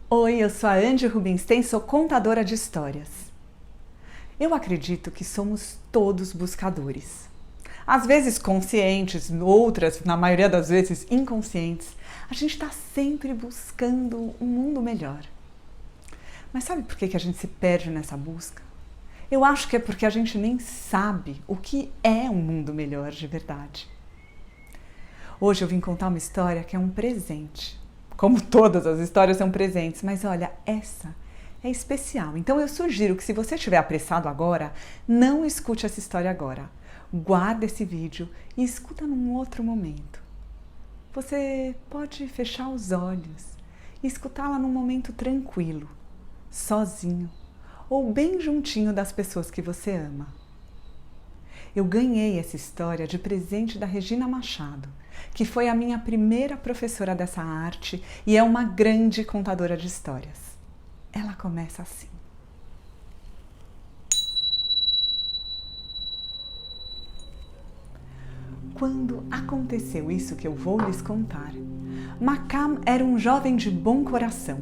Oi, eu sou a Andy Rubinstein, sou contadora de histórias. Eu acredito que somos todos buscadores. Às vezes conscientes, outras, na maioria das vezes, inconscientes. A gente está sempre buscando um mundo melhor. Mas sabe por que a gente se perde nessa busca? Eu acho que é porque a gente nem sabe o que é um mundo melhor de verdade. Hoje eu vim contar uma história que é um presente. Como todas as histórias são presentes, mas olha, essa é especial. Então eu sugiro que se você estiver apressado agora, não escute essa história agora. Guarda esse vídeo e escuta num outro momento. Você pode fechar os olhos e escutá-la num momento tranquilo, sozinho ou bem juntinho das pessoas que você ama. Eu ganhei essa história de presente da Regina Machado, que foi a minha primeira professora dessa arte e é uma grande contadora de histórias. Ela começa assim. Quando aconteceu isso que eu vou lhes contar, Makam era um jovem de bom coração,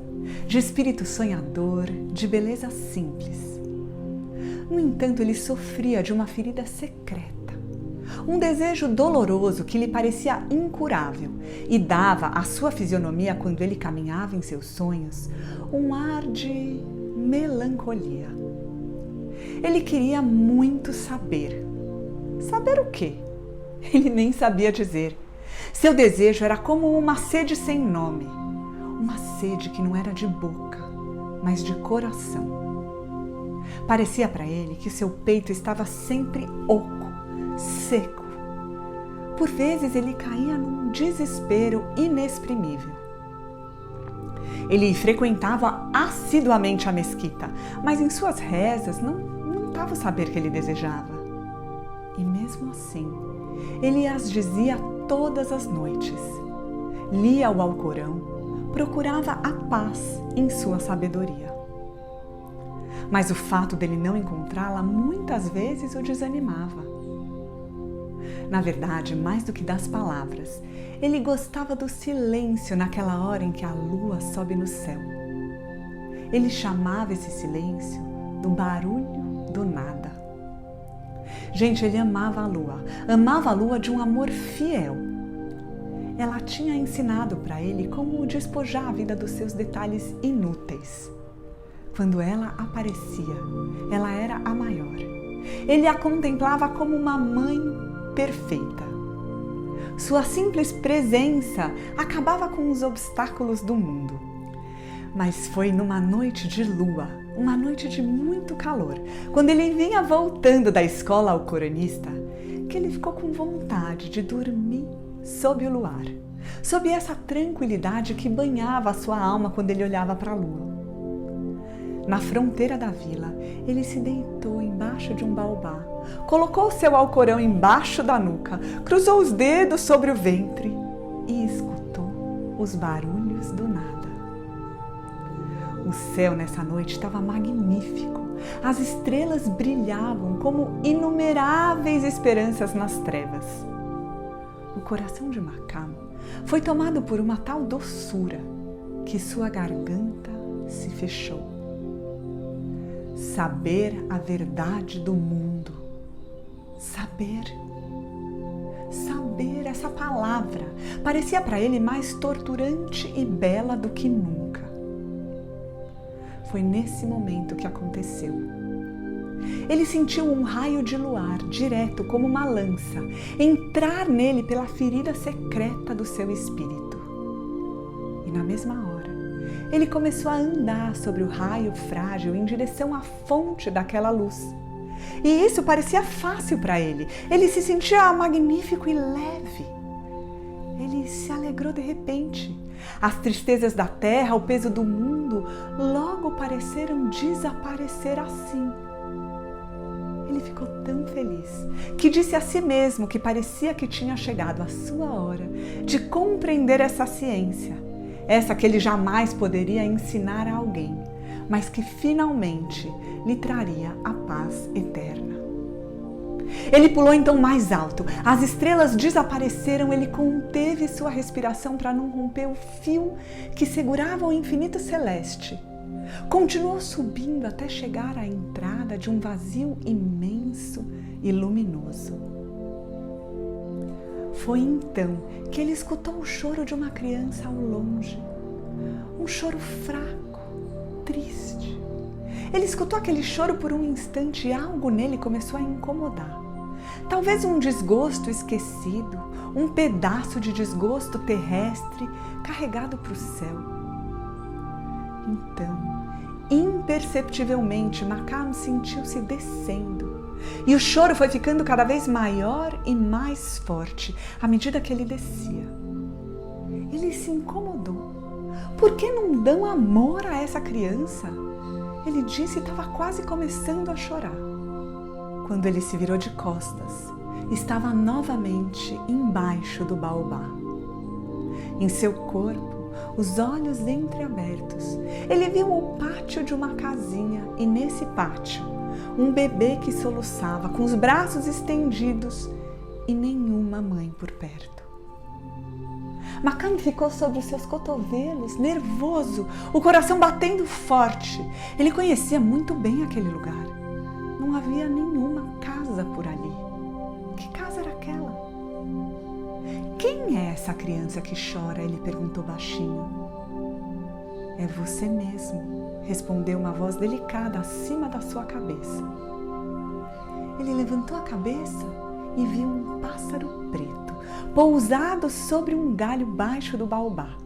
de espírito sonhador, de beleza simples. No entanto, ele sofria de uma ferida secreta, um desejo doloroso que lhe parecia incurável e dava à sua fisionomia, quando ele caminhava em seus sonhos, um ar de melancolia. Ele queria muito saber. Saber o quê? Ele nem sabia dizer. Seu desejo era como uma sede sem nome, uma sede que não era de boca, mas de coração. Parecia para ele que seu peito estava sempre oco, seco. Por vezes ele caía num desespero inexprimível. Ele frequentava assiduamente a mesquita, mas em suas rezas não estava o saber que ele desejava. E mesmo assim, ele as dizia todas as noites. Lia o Alcorão, procurava a paz em sua sabedoria. Mas o fato dele não encontrá-la muitas vezes o desanimava. Na verdade, mais do que das palavras, ele gostava do silêncio naquela hora em que a lua sobe no céu. Ele chamava esse silêncio do barulho do nada. Gente, ele amava a lua de um amor fiel. Ela tinha ensinado para ele como despojar a vida dos seus detalhes inúteis. Quando ela aparecia, ela era a maior. Ele a contemplava como uma mãe perfeita. Sua simples presença acabava com os obstáculos do mundo. Mas foi numa noite de lua, uma noite de muito calor, quando ele vinha voltando da escola alcoranista, que ele ficou com vontade de dormir sob o luar, sob essa tranquilidade que banhava a sua alma quando ele olhava para a lua. Na fronteira da vila, ele se deitou embaixo de um baobá, colocou seu alcorão embaixo da nuca, cruzou os dedos sobre o ventre e escutou os barulhos do nada. O céu nessa noite estava magnífico. As estrelas brilhavam como inumeráveis esperanças nas trevas. O coração de Makam foi tomado por uma tal doçura que sua garganta se fechou. Saber a verdade do mundo. Saber, essa palavra parecia para ele mais torturante e bela do que nunca. Foi nesse momento que aconteceu. Ele sentiu um raio de luar, direto como uma lança, entrar nele pela ferida secreta do seu espírito. E na mesma hora, ele começou a andar sobre o raio frágil em direção à fonte daquela luz. E isso parecia fácil para ele. Ele se sentia magnífico e leve. Ele se alegrou de repente. As tristezas da terra, o peso do mundo, logo pareceram desaparecer assim. Ele ficou tão feliz que disse a si mesmo que parecia que tinha chegado a sua hora de compreender essa ciência, essa que ele jamais poderia ensinar a alguém, mas que finalmente lhe traria a paz eterna. Ele pulou então mais alto. As estrelas desapareceram. Ele conteve sua respiração para não romper o fio que segurava o infinito celeste. Continuou subindo até chegar à entrada de um vazio imenso e luminoso. Foi então que ele escutou o choro de uma criança ao longe. Um choro fraco, triste. Ele escutou aquele choro por um instante e algo nele começou a incomodar. Talvez um desgosto esquecido, um pedaço de desgosto terrestre carregado para o céu. Então, imperceptivelmente, Makam sentiu-se descendo. E o choro foi ficando cada vez maior e mais forte à medida que ele descia. Ele se incomodou. Por que não dão amor a essa criança? Ele disse e estava quase começando a chorar. Quando ele se virou de costas, estava novamente embaixo do baobá. Em seu corpo, os olhos entreabertos, ele viu o pátio de uma casinha e nesse pátio, um bebê que soluçava com os braços estendidos e nenhuma mãe por perto. Makam ficou sobre os seus cotovelos, nervoso, o coração batendo forte. Ele conhecia muito bem aquele lugar. Não havia nenhuma casa por ali. Que casa era aquela? Quem é essa criança que chora? Ele perguntou baixinho. É você mesmo, respondeu uma voz delicada acima da sua cabeça. Ele levantou a cabeça e viu um pássaro preto, pousado sobre um galho baixo do baobá.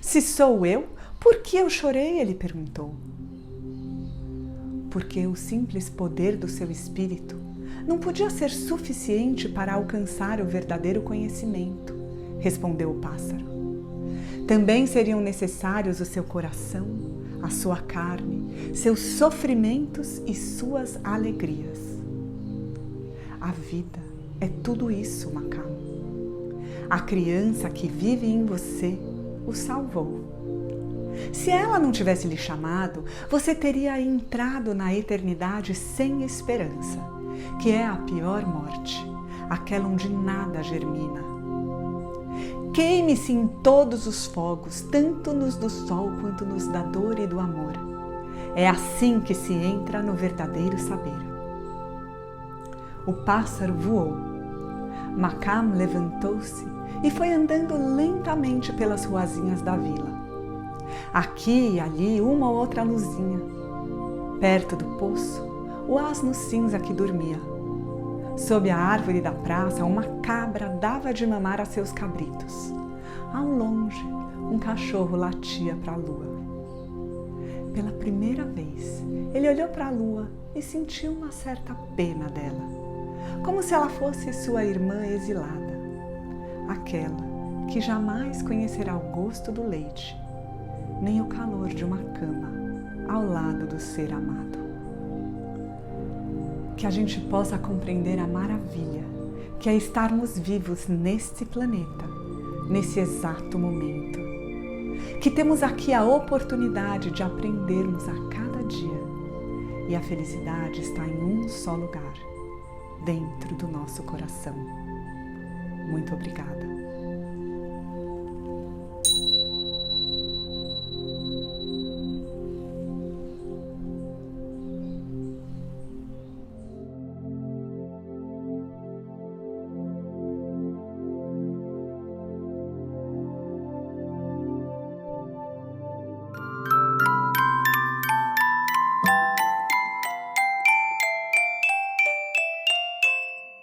Se sou eu, por que eu chorei? Ele perguntou. Porque o simples poder do seu espírito não podia ser suficiente para alcançar o verdadeiro conhecimento, respondeu o pássaro. Também seriam necessários o seu coração, a sua carne, seus sofrimentos e suas alegrias. A vida é tudo isso, Makam. A criança que vive em você o salvou. Se ela não tivesse lhe chamado, você teria entrado na eternidade sem esperança, que é a pior morte, aquela onde nada germina. Queime-se em todos os fogos, tanto nos do sol quanto nos da dor e do amor. É assim que se entra no verdadeiro saber. O pássaro voou. Makam levantou-se e foi andando lentamente pelas ruazinhas da vila. Aqui e ali uma ou outra luzinha. Perto do poço, o asno cinza que dormia. Sob a árvore da praça, uma cabra dava de mamar a seus cabritos. Ao longe, um cachorro latia para a lua. Pela primeira vez, ele olhou para a lua e sentiu uma certa pena dela, como se ela fosse sua irmã exilada, aquela que jamais conhecerá o gosto do leite, nem o calor de uma cama ao lado do ser amado. Que a gente possa compreender a maravilha que é estarmos vivos neste planeta, nesse exato momento. Que temos aqui a oportunidade de aprendermos a cada dia e a felicidade está em um só lugar, dentro do nosso coração. Muito obrigada.